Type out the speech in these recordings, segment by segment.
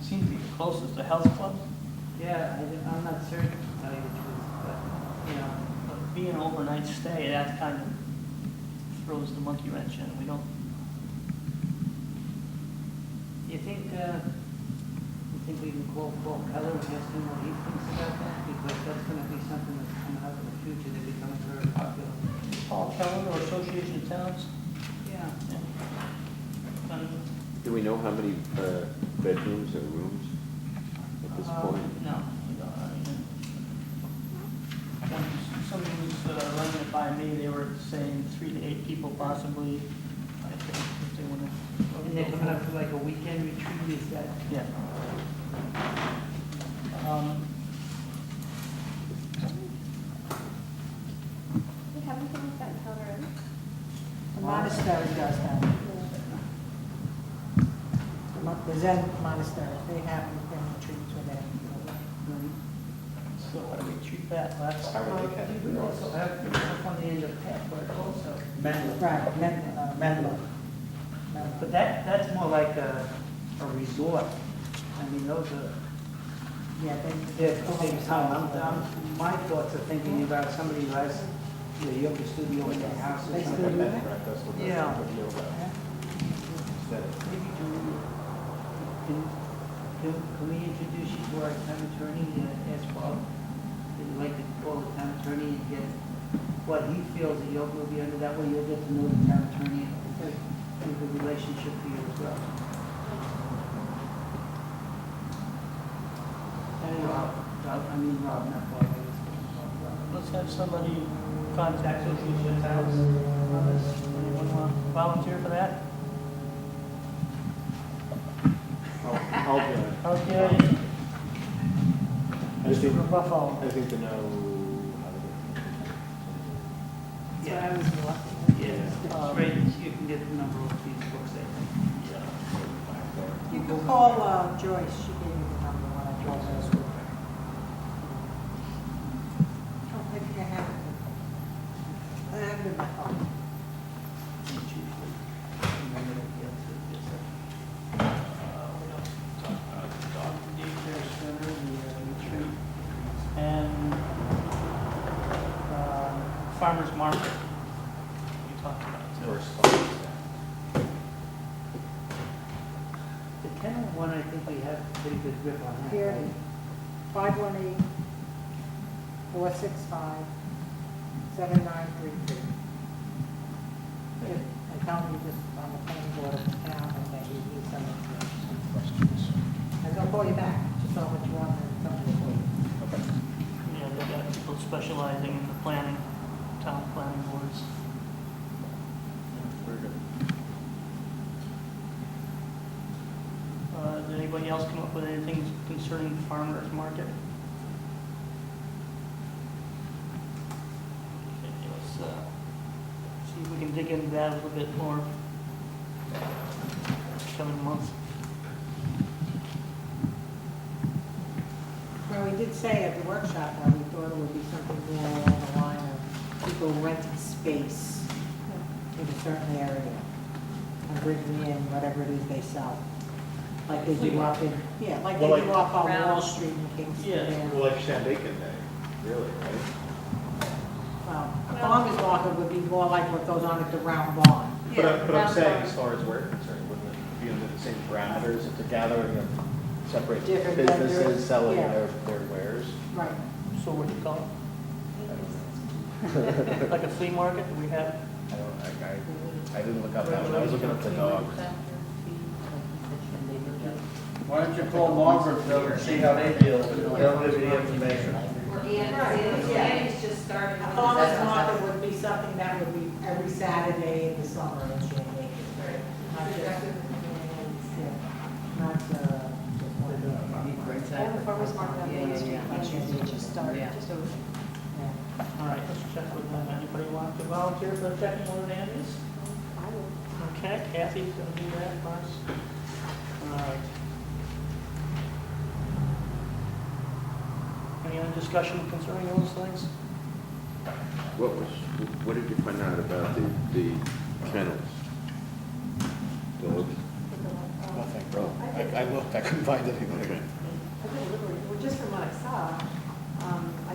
seems to be the closest to health club. Yeah, I'm not certain, to tell you the truth, but, you know, But being an overnight stay, that kind of throws the monkey wrench in. We don't, you think we can call Paul Keller and ask him what he thinks about that? Because that's gonna be something that's coming up in the future, they're becoming very popular. Paul Keller or Association of Towns. Yeah. Yeah. Kind of, Do we know how many bedrooms or rooms at this point? No, we don't. I mean, when somebody was running it by me, they were saying 3 to 8 people possibly, I think, if they want to. And they're coming up for like a weekend retreat, is that? Yeah. We have anything like that in town already? The monastery does that. The Zen monastery, they have weekend retreats with them. So how do we treat that? That's, We also have, up on the end of Pathwork also. Right, Menlo. But that's more like a resort. I mean, those are, Yeah, they're big time. My thoughts are thinking about somebody who has a yoga studio in their house or They something. still do that? Yeah. Yeah. Maybe can we introduce you to our town attorney, ask Bob, would you like to call the town attorney and get what he feels that yoga will be under, that way you'll get to know the town attorney and have a good relationship for you as well. And Rob, not Bob. let's have somebody contact Association of Towns. Anyone want to volunteer for that? I'll do it. Okay. I just think, Mr. Buffalo. I think to know how to So I was lucky. Yeah, right, you can get the number of these books, I think. You can call Joyce, she gave me the number when I called her. Oh, I think I have it. I have it in my phone. We don't talk about the dog daycare center, the retreat, and farmer's market. We talked about too. The kennel one, I think we have a pretty good grip on that, Here, right? 518-465-7933. I tell me just on the planning board of the town and that you need some information. And they'll call you back, just on what you want and something for you. Yeah, they got people specializing in the planning, town planning boards. Did anybody else come up with anything concerning the farmer's market? Okay, let's see if we can dig into that a little bit more coming months. Well, we did say at the workshop that we thought it would be something more along the line of people renting space in a certain area and bringing in whatever it is they sell. Like they do up in, yeah, like they Well, do like- up on Around- Wall Street in Kingston. Yeah. and- Well, like Shandaken Day, really, right? A farmer's market would be more like what goes on at the Round Barn. But I'm round saying, barn. as far as we're concerned, wouldn't it be under the same parameters? It's a gathering of separate Different vendors, businesses selling yeah. their wares. Right. So what do you call I don't know. it? Like a flea market? Do we have? I didn't look up that one, I was looking up the dogs. Why don't you call Margaret, though, and see how they deal with it, they'll give you the information. Andy's just started. A farmer's market would be something that would be every Saturday in the summer in Shandaken. Not just, yeah, not, just one day. Farmer's market on Main Street, Yeah. Andy's just started, just over. Yeah. All right, let's check with them. Anybody want to volunteer for checking one of the Andes? I will. Okay, Kathy's gonna do that for us. All right. Any other discussion concerning those things? What did you find out about the kennels? Dogs? Nothing, bro. I think I looked, I couldn't find anything. I did literally, well, just from what I saw, I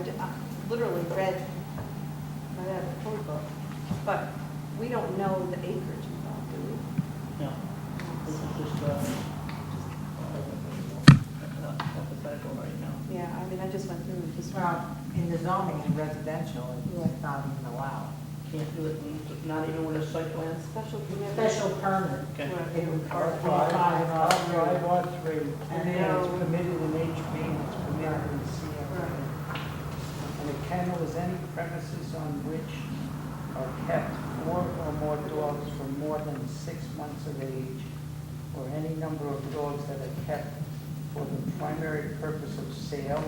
literally read out of the code book, but we don't know the acreage involved, do we? No, this is just, hypothetical right now. Yeah, I mean, I just went through and just. Well, in the zoning in residential, it's not even allowed. Can't do it, not even with a site plan? Special permit. Special permit. Okay. It would R5, R5, R5, R3. R3, and then No. it's permitted in HB, and it's permitted in CF. Right. And a kennel is any premises on which are kept 4 or more dogs for more than 6 months of age, or any number of dogs that are kept for the primary purpose of sale,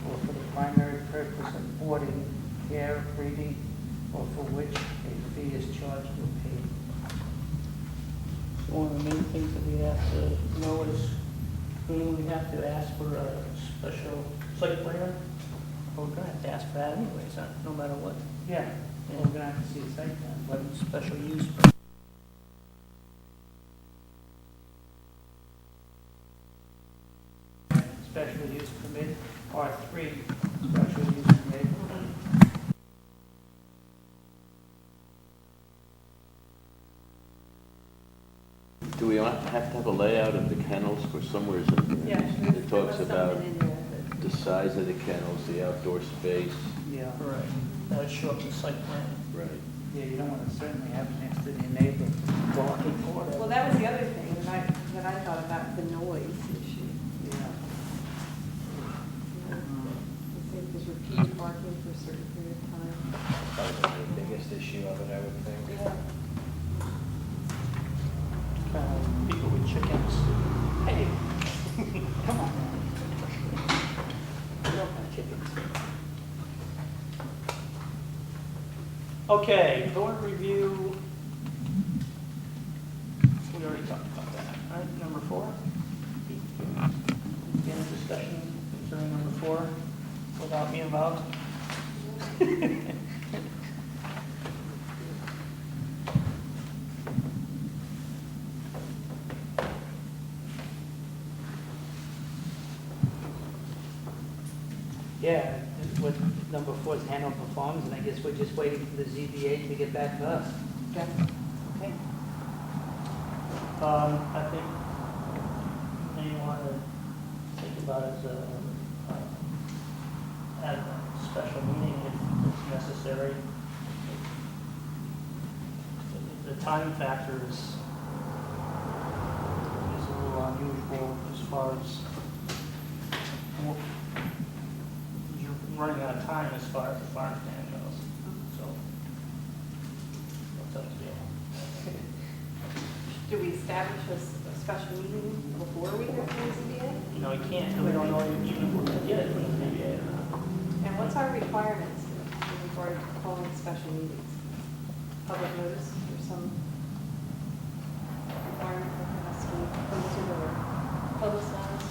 or for the primary purpose of boarding, care, breeding, or for which a fee is charged or paid. So one of the main things that we have to know is when we have to ask for a special site plan. Well, we're gonna have to ask for that anyways, no matter what. Yeah, well, we're gonna have to see a site plan, but Special use. permit. special use permit, R3, special use permit. Do we have to have a layout of the kennels for somewhere in Yeah. there? It talks about Something in there that- the size of the kennels, the outdoor space. Yeah, Right. That would show up in the site plan. Right. yeah, you don't want to certainly have it next to your neighbor walking for Well, it. that was the other thing that I thought about, the noise issue. Yeah. You know, I think there's repeated parking for a certain period of time. Probably the biggest issue of it, I would think. Yeah. People with chickens. Hey, Come on. we don't have chickens. Okay, board review. We already talked about that, right? Number 4. Any discussion concerning number 4 without me involved? Yeah, what number 4 is Hanover Farms, and I guess we're just waiting for the ZBA to get back to us. Yeah. Okay. I think you want to think about it as have a special meeting if it's necessary. The time factor is a little unusual as far as you're running out of time as far as the farm stand goes. So, what's up to you? Do we establish a special meeting before we hear from the ZBA? You know, you can't, we don't know even if we're gonna get it from the ZBA or not. And what's our requirements in regard to calling special meetings? Public notice or some requirement that has to be posted or publicized?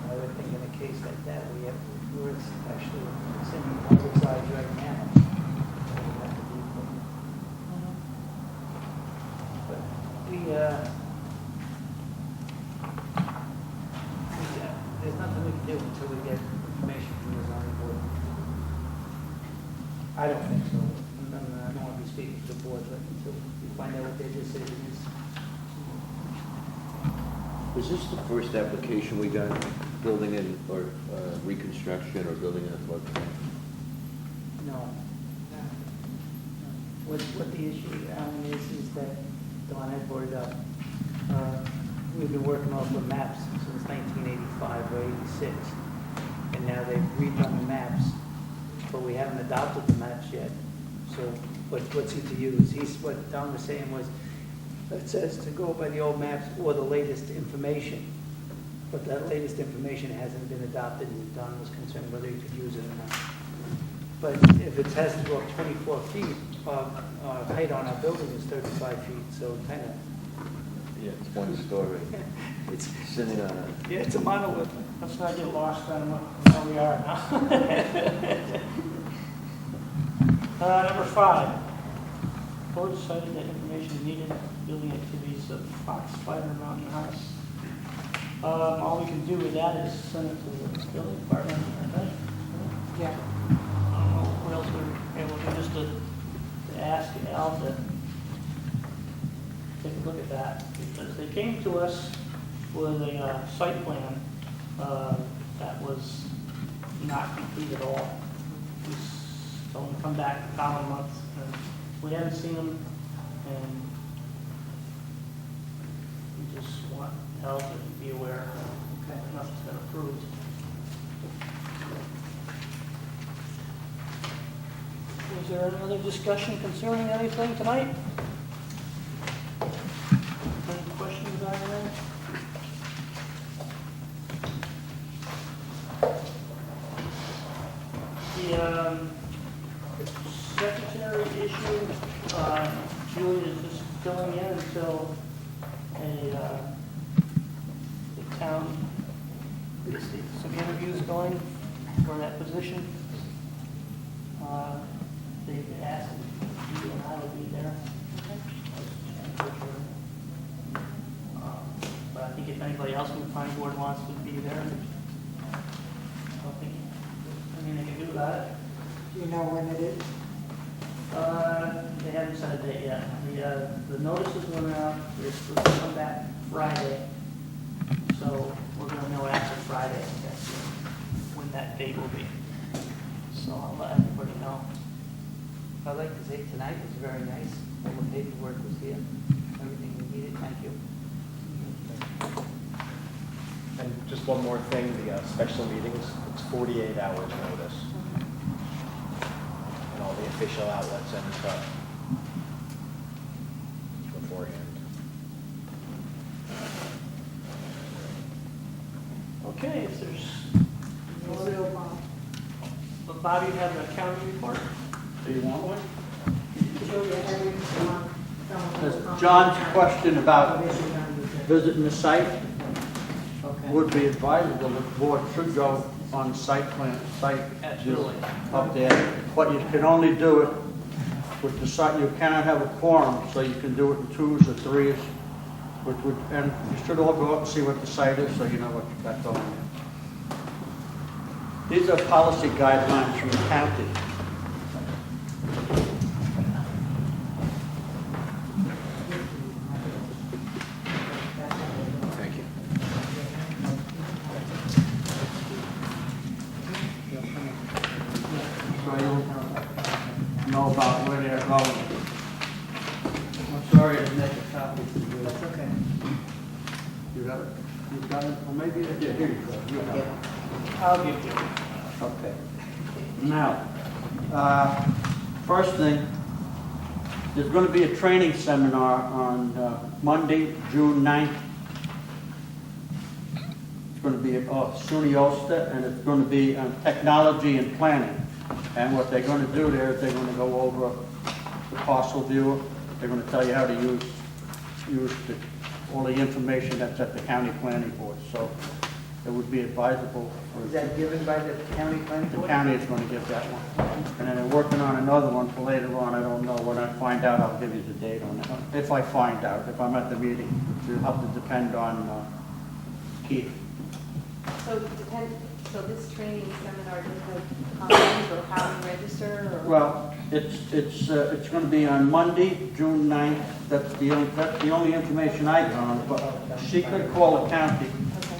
I would think in a case like that, we have, we're actually sending publicized right now. But there's nothing we can do until we get information from the zoning board. I don't think so. I don't want to be speaking to the board, but until we find out what their decision is. Was this the first application we got, building in, or reconstruction, or building in a floodplain? No. What the issue, Alan, is that Don had brought it up. We've been working off of maps since 1985 or 86, and now they've redone the maps, but we haven't adopted the maps yet. So what's he to use? What Don was saying was, it says to go by the old maps or the latest information, but that latest information hasn't been adopted, and Don was concerned whether he could use it or not. But if it has to go up 24 feet, height on our building is 35 feet, so kind of, Yeah, it's one story, it's, sitting on a, yeah, it's a monolith. Let's not get lost on where we are now. Number 5. Board decided that information needed building activities of Fox Spider Mountain House. All we can do with that is send it to the building department, I think. Yeah. I don't know what else we're able to do, just to ask Al to take a look at that, because they came to us with a site plan that was not complete at all. We told them to come back the following month, and we haven't seen them, and we just want Al to be aware that nothing's been approved. Is there any other discussion concerning anything tonight? Any questions on that? The secretary issue, Julie is just filling in until the town, gets some interviews going for that position. They asked if you and I would be there. But I think if anybody else from the planning board wants to be there, I don't think anything they can do about it. Do you know when it is? They haven't set a date yet. The notices went out, they're supposed to come back Friday. So we're gonna know after Friday, I guess, when that date will be. So I'll let everybody know. I'd like to say tonight was very nice. All the paperwork was here. Everything we needed. Thank you. And just one more thing, the special meetings, it's 48 hours notice. And all the official outlets and stuff beforehand. Okay, if there's no other, but Bobby, you have an accounting report? Do you want one? Julia, have you, There's John's question about visiting the site. Okay. Would be advisable, the board should go on site Absolutely. up there, but you can only do it with the site, you cannot have a quorum, so you can do it in twos or threes, which would, and you should all go up and see what the site is, so you know what you've got going on. These are policy guidelines from the county. Thank you. So you'll know about where they're going. I'm sorry to make a copy for you. That's okay. You got it? You got it? Well, maybe, yeah, here you go. You have it. I'll give you. Okay. Now, first thing, there's going to be a training seminar on Monday, June 9th. It's going to be at SUNY Ulster, and it's going to be on technology and planning. And what they're going to do there is they're going to go over the parcel viewer. They're going to tell you how to use all the information that's at the county planning board. So it would be advisable for Is that given by the county planning the board? county is going to give that one. And then they're working on another one for later on. I don't know. When I find out, I'll give you the date on it. If I find out, if I'm at the meeting, it'll have to depend on Keith. So this training seminar, does the times or how to register or? Well, it's going to be on Monday, June 9th. That's the only information I got. But she could call the county.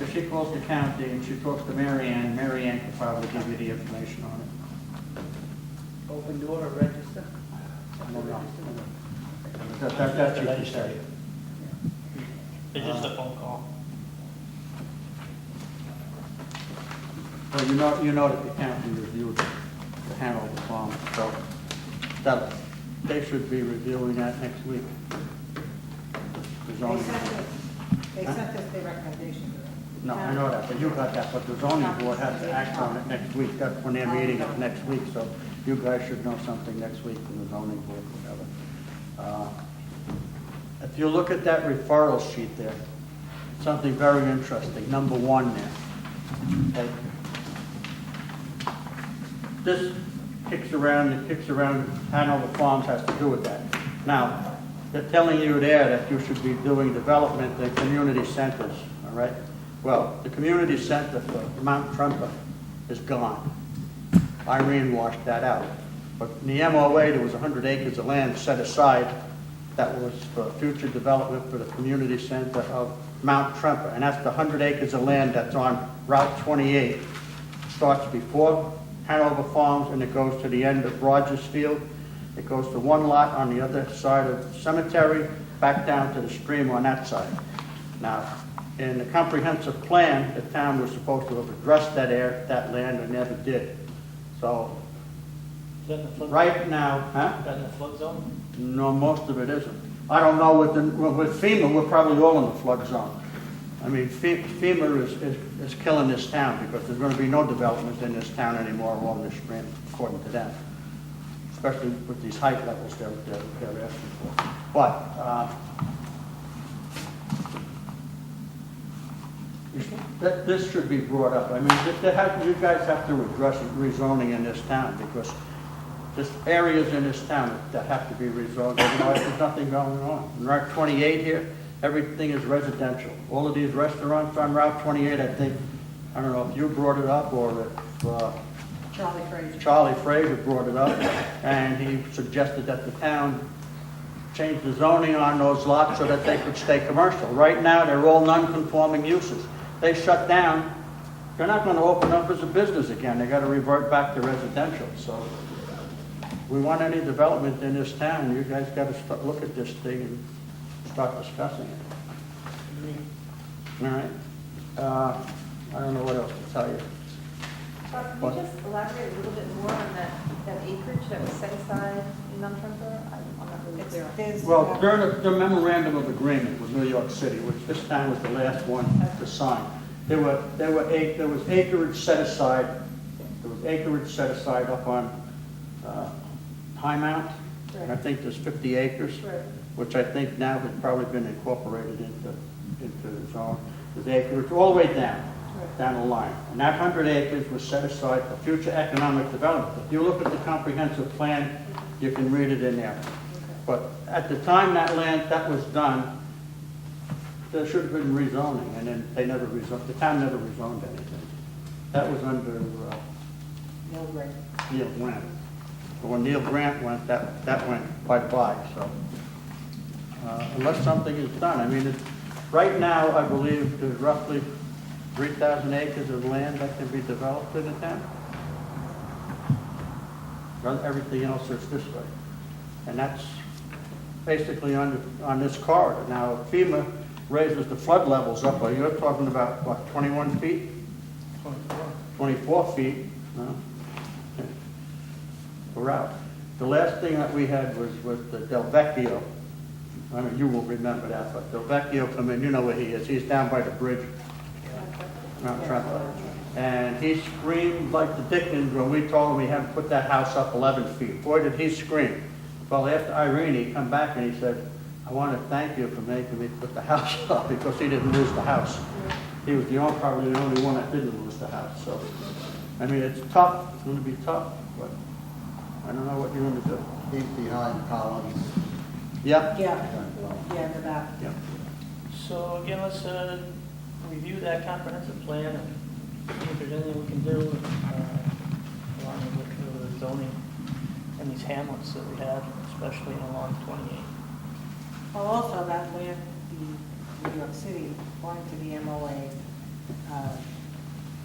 If she calls the county and she talks to Mary Ann could probably give you the information on it. Open door or register? I don't know. That's what she said. It's just a phone call. Well, you know that the county reviewed to handle the farm, so that, they should be reviewing that next week. The They zoning- sent us their recommendation. No, I know that, but you got that, but the zoning board has to act on it next week. That's when they're meeting it next week, so you guys should know something next week from the zoning board, whatever. If you look at that referral sheet there, something very interesting, number 1 there. Okay. This kicks around, Hanover Farms has to do with that. Now, they're telling you there that you should be doing development in community centers, all right? Well, the community center for Mount Trumper is gone. Irene washed that out. But in the MOA, there was 100 acres of land set aside that was for future development for the community center of Mount Trumper. And that's the 100 acres of land that's on Route 28. Starts before Hanover Farms and it goes to the end of Rogers Field. It goes to one lot on the other side of the cemetery, back down to the stream on that side. Now, in the comprehensive plan, the town was supposed to have addressed that land and never did. So, Is that in the flood? right now, huh? Is that in the flood zone? No, most of it isn't. I don't know, with FEMA, we're probably all in the flood zone. I mean, FEMA is killing this town because there's going to be no development in this town anymore along this stream, according to them. Especially with these height levels they're asking for. But, this should be brought up. I mean, you guys have to address rezoning in this town because there's areas in this town that have to be rezoned. Otherwise, there's nothing going on. In Route 28 here, everything is residential. All of these restaurants on Route 28, I think, I don't know if you brought it up or if Charlie Fraser brought it up, and he suggested that the town change the zoning on those lots so that they could stay commercial. Right now, they're all non-conforming uses. They shut down, they're not going to open up as a business again. They got to revert back to residential. So we want any development in this town, you guys got to look at this thing and start discussing it. All right? I don't know what else to tell you. Can you just elaborate a little bit more on that acreage that was set aside in Mount Trumper? I'm not really clear. Well, during the memorandum of agreement with New York City, which this time was the last one to sign, there was acreage set aside. There was acreage set aside up on High Mount, and I think there's 50 acres, Right. which I think now has probably been incorporated into the zone. There's acreage all the way down the line. And that 100 acres was set aside for future economic development. If you look at the comprehensive plan, you can read it in there. But at the time that was done, there should have been rezoning, and then the town never rezoned anything. That was under No grant. Neil Grant. But when Neil Grant went, that went bye-bye, so. Unless something is done, I mean, right now, I believe there's roughly 3,000 acres of land that can be developed in the town. Everything else is this way. And that's basically on this corridor. Now, FEMA raises the flood levels up, but you're talking about, what, 21 feet? 24 feet. No? Okay. We're out. The last thing that we had was with the Del Vecchio. I mean, you will remember that, but Del Vecchio come in, you know where he is. He's down by the bridge. Mount Trumper. And he screamed like the dickens when we told him we had to put that house up 11 feet. Boy, did he scream. Well, after Irene, he come back and he said, I want to thank you for making me put the house up because he didn't lose the house. He was probably the only one that didn't lose the house. So, I mean, it's tough. It's going to be tough, but I don't know what you're going to do. He's behind Collins. Yep. Yeah, in the back. Yep. So again, let's review that comprehensive plan and see if there's anything we can do along with the zoning and these hamlets that we have, especially along 28. Well, also that land, the New York City, according to the MOA,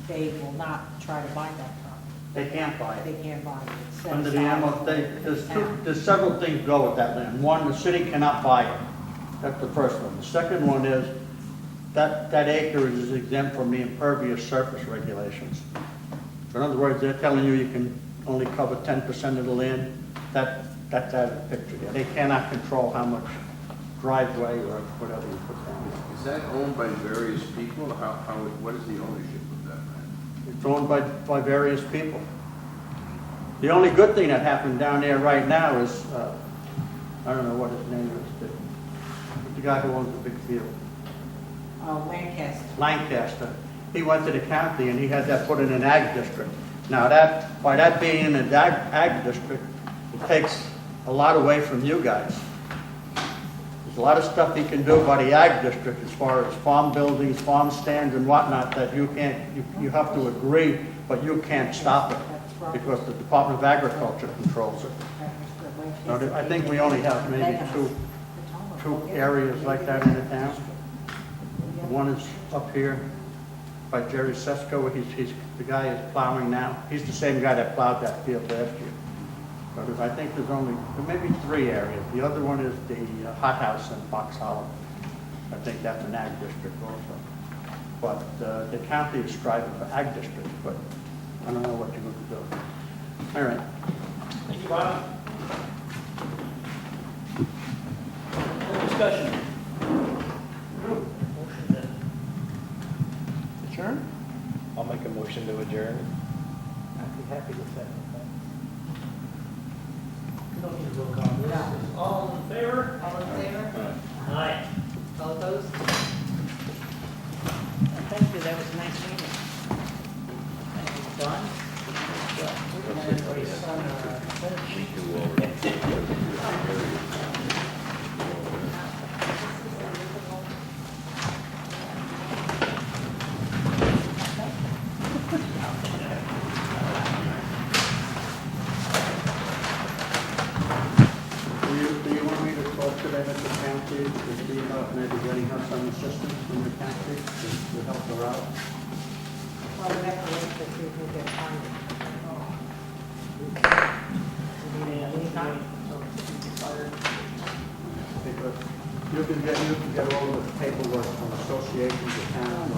they will not try to buy that property. They can't buy it. They can't buy it. It's set Under the aside MO, for there's several things go with that land. One, the city cannot buy it. That's the first one. The second one is that acreage is exempt from the impervious surface regulations. So in other words, they're telling you can only cover 10% of the land. That's out of the picture there. They cannot control how much driveway or whatever you put down. Is that owned by various people? What is the ownership of that land? It's owned by various people. The only good thing that happened down there right now is, I don't know what his name is, the guy who owns the big field. Lancaster. Lancaster. He went to the county and he had that put in an ag district. Now by that being in an ag district, it takes a lot away from you guys. There's a lot of stuff he can do by the ag district as far as farm buildings, farm stands and whatnot that you can't, you have to agree, but you can't stop it because the Department of Agriculture controls it. Now, I think we only have maybe two areas like that in the town. One is up here by Jerry Sesko, he's, the guy is plowing now. He's the same guy that plowed that field last year. But I think there may be 3 areas. The other one is the hot house in Fox Hollow. I think that's an ag district also. But the county is striving for ag districts, but I don't know what you're going to do. All right. Thank you, Bob. Any discussion? Motion to adjourn? I'll make a motion to adjourn. I'd be happy with that. Don't need a roll call. This is all in favor? All in favor? Aye. All opposed? Thank you, that was a nice meeting. Done? Do you want me to talk to them at the county to see about maybe getting her some assistance from the county to help her out? Well, we have to wait to see if we get funding. Because you can get all the paperwork from associations of towns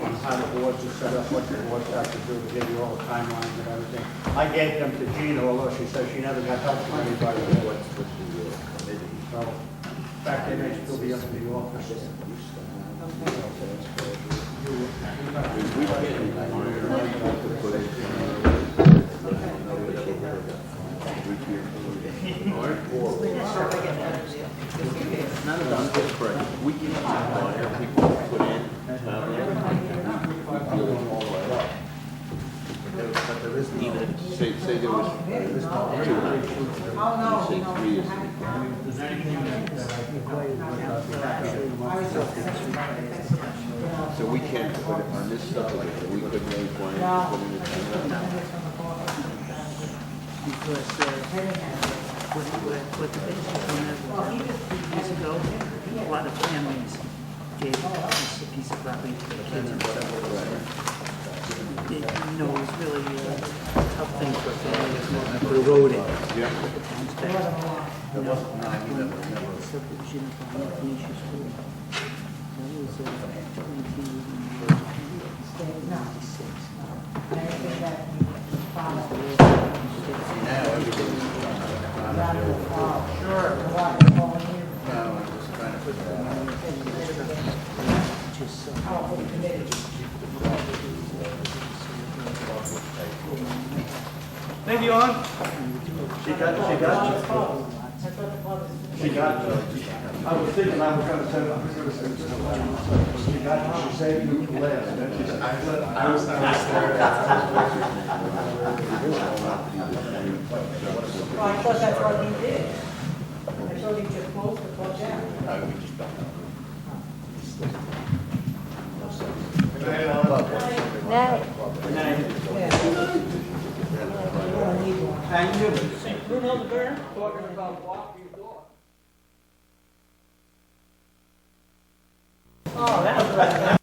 on how the boards are set up, what the boards have to do to give you all the timelines and everything. I gave them to Gina, although she says she never got help from anybody. So, in fact, they may still be up in the office. That's correct. We can hire people to put in, deal with all of that. But there is even, say there was 200. Oh, no, Say no, 3 we is. haven't counted. If there's anything that I can play with, I was just thinking about it, thanks so much. So we can't put it on this stuff, like, we couldn't really plan to No. put it in. Because what the basic one years ago, a lot of families gave us a piece of property to the kids and stuff. It, you know, it was really a tough thing for families to erode it. Yeah. The town's back. Subdivision of the Athletic School. That was 1996. Anything that you follow. Now everything's Sure. What, the whole year? I'm just trying to put that on. Just Oh, for the committee. Thank you, on. She got you. I was thinking I was gonna say, she got you, she saved you from last. I was there. Well, I thought that's what he did. I thought he just closed the club down. No, we just don't know. Thank you. Bruno the Bear, talking about walking your dog. Oh, that was